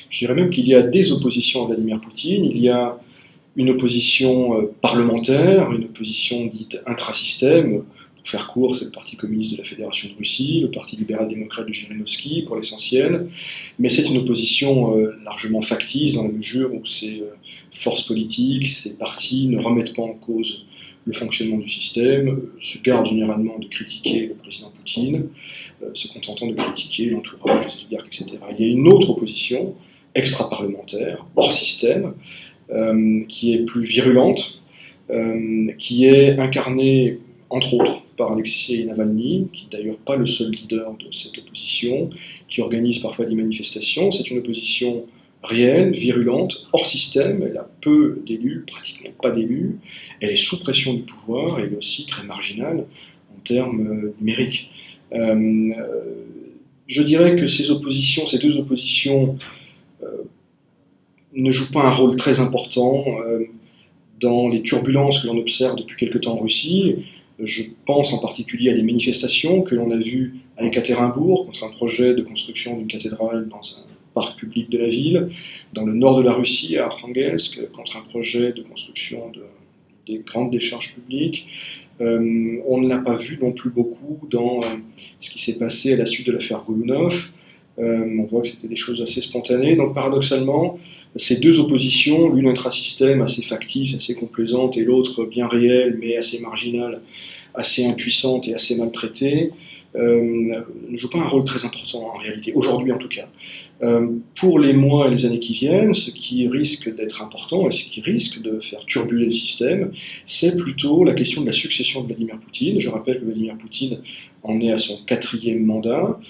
Je dirais même qu'il y a des oppositions à Vladimir Poutine. Il y a une opposition parlementaire, une opposition dite intrasystème. Pour faire court, c'est le Parti communiste de la Fédération de Russie, le Parti libéral-démocrate de Zhirinovsky, pour l'essentiel. Mais c'est une opposition largement factice, dans la mesure où ces forces politiques, ces partis ne remettent pas en cause le fonctionnement du système, se gardent généralement de critiquer le président Poutine, se contentant de critiquer l'entourage des oligarques, etc. Il y a une autre opposition, extra-parlementaire, hors système, qui est plus virulente, qui est incarnée, entre autres, par Alexei Navalny, qui n'est d'ailleurs pas le seul leader de cette opposition, qui organise parfois des manifestations. C'est une opposition réelle, virulente, hors système. Elle a peu d'élus, pratiquement pas d'élus. Elle est sous pression du pouvoir et elle est aussi très marginale en termes numériques. Je dirais que ces deux oppositions, ne jouent pas un rôle très important dans les turbulences que l'on observe depuis quelque temps en Russie. Je pense en particulier à des manifestations que l'on a vues à Ekaterinbourg contre un projet de construction d'une cathédrale dans un parc public de la ville, dans le nord de la Russie, à Arkhangelsk, contre un projet de construction des grandes décharges publiques. On ne l'a pas vu non plus beaucoup dans ce qui s'est passé à la suite de l'affaire Golunov. On voit que c'était des choses assez spontanées. Donc paradoxalement, ces deux oppositions, l'une intrasystème assez factice, assez complaisante, et l'autre bien réelle mais assez marginale, assez impuissante et assez maltraitée, ne jouent pas un rôle très important en réalité, aujourd'hui en tout cas. Pour les mois et les années qui viennent, ce qui risque d'être important et ce qui risque de faire turbuler le système, c'est plutôt la question de la succession de Vladimir Poutine. Je rappelle que Vladimir Poutine en est à son 4e mandat,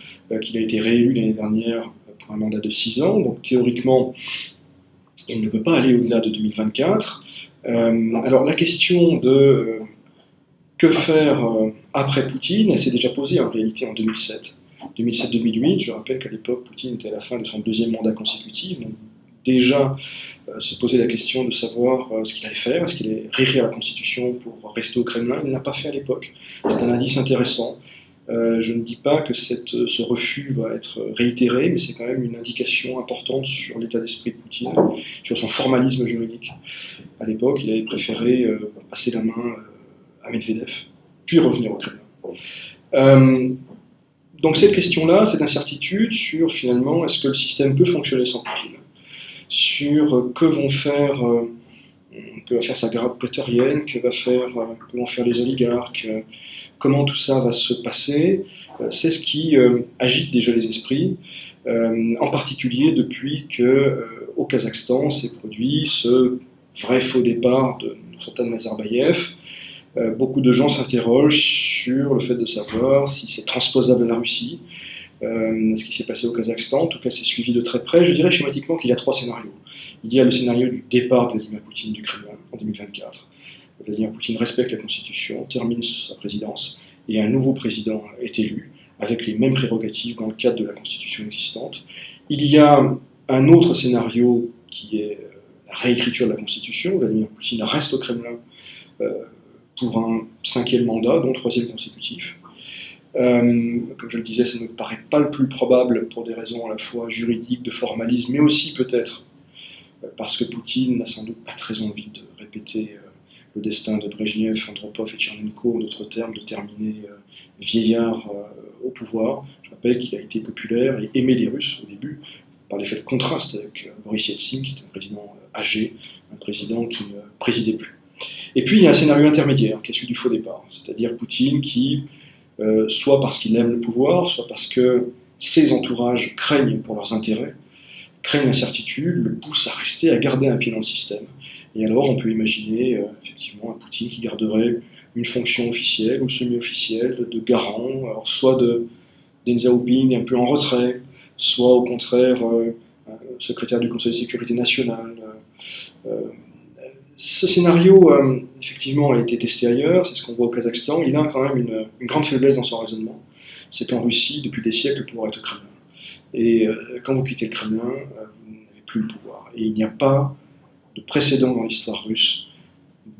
qu'il a été réélu l'année dernière pour un mandat de 6 ans, donc théoriquement, il ne peut pas aller au-delà de 2024. Alors la question de que faire après Poutine, elle s'est déjà posée en réalité en 2007. 2007-2008, je rappelle qu'à l'époque, Poutine était à la fin de son 2e mandat consécutif, donc déjà se poser la question de savoir ce qu'il allait faire, est-ce qu'il allait réécrire la Constitution pour rester au Kremlin. Il ne l'a pas fait à l'époque. C'est un indice intéressant. Je ne dis pas que ce refus va être réitéré, mais c'est quand même une indication importante sur l'état d'esprit de Poutine, sur son formalisme juridique. À l'époque, il avait préféré passer la main à Medvedev, puis revenir au Kremlin. Donc cette question-là, cette incertitude sur finalement est-ce que le système peut fonctionner sans Poutine, sur que va faire sa garde prétorienne, que vont faire les oligarques, comment tout ça va se passer, c'est ce qui agite déjà les esprits, en particulier depuis qu'au Kazakhstan s'est produit ce vrai faux départ de Nursultan Nazarbayev. Beaucoup de gens s'interrogent sur le fait de savoir si c'est transposable à la Russie, ce qui s'est passé au Kazakhstan. En tout cas, c'est suivi de très près. Je dirais schématiquement qu'il y a 3 scénarios. Il y a le scénario du départ de Vladimir Poutine du Kremlin en 2024. Vladimir Poutine respecte la Constitution, termine sa présidence, et un nouveau président est élu, avec les mêmes prérogatives dans le cadre de la Constitution existante. Il y a un autre scénario qui est la réécriture de la Constitution. Vladimir Poutine reste au Kremlin pour un 5e mandat, dont 3e consécutif. Comme je le disais, ça ne me paraît pas le plus probable pour des raisons à la fois juridiques, de formalisme, mais aussi peut-être parce que Poutine n'a sans doute pas très envie de répéter le destin de Brejnev, Andropov et Tchernenko, en d'autres termes, de terminer vieillard au pouvoir. Je rappelle qu'il a été populaire et aimé des Russes au début, par l'effet de contraste avec Boris Yeltsin, qui est un président âgé, un président qui ne présidait plus. Et puis il y a un scénario intermédiaire, qui est celui du faux départ, c'est-à-dire Poutine qui, soit parce qu'il aime le pouvoir, soit parce que ses entourages craignent pour leurs intérêts, craignent l'incertitude, le poussent à rester, à garder un pied dans le système. Et alors on peut imaginer effectivement un Poutine qui garderait une fonction officielle ou semi-officielle de garant, alors soit de Deng Xiaoping un peu en retrait, soit au contraire secrétaire du Conseil de sécurité nationale. Ce scénario, effectivement, a été testé ailleurs, c'est ce qu'on voit au Kazakhstan. Il a quand même une grande faiblesse dans son raisonnement. C'est qu'en Russie, depuis des siècles, le pouvoir est au Kremlin. Et quand vous quittez le Kremlin, vous n'avez plus le pouvoir. Et il n'y a pas de précédent dans l'histoire russe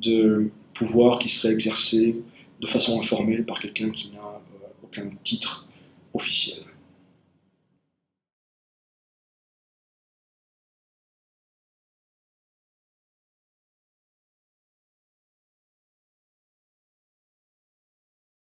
de pouvoir qui serait exercé de façon informelle par quelqu'un qui n'a aucun titre officiel.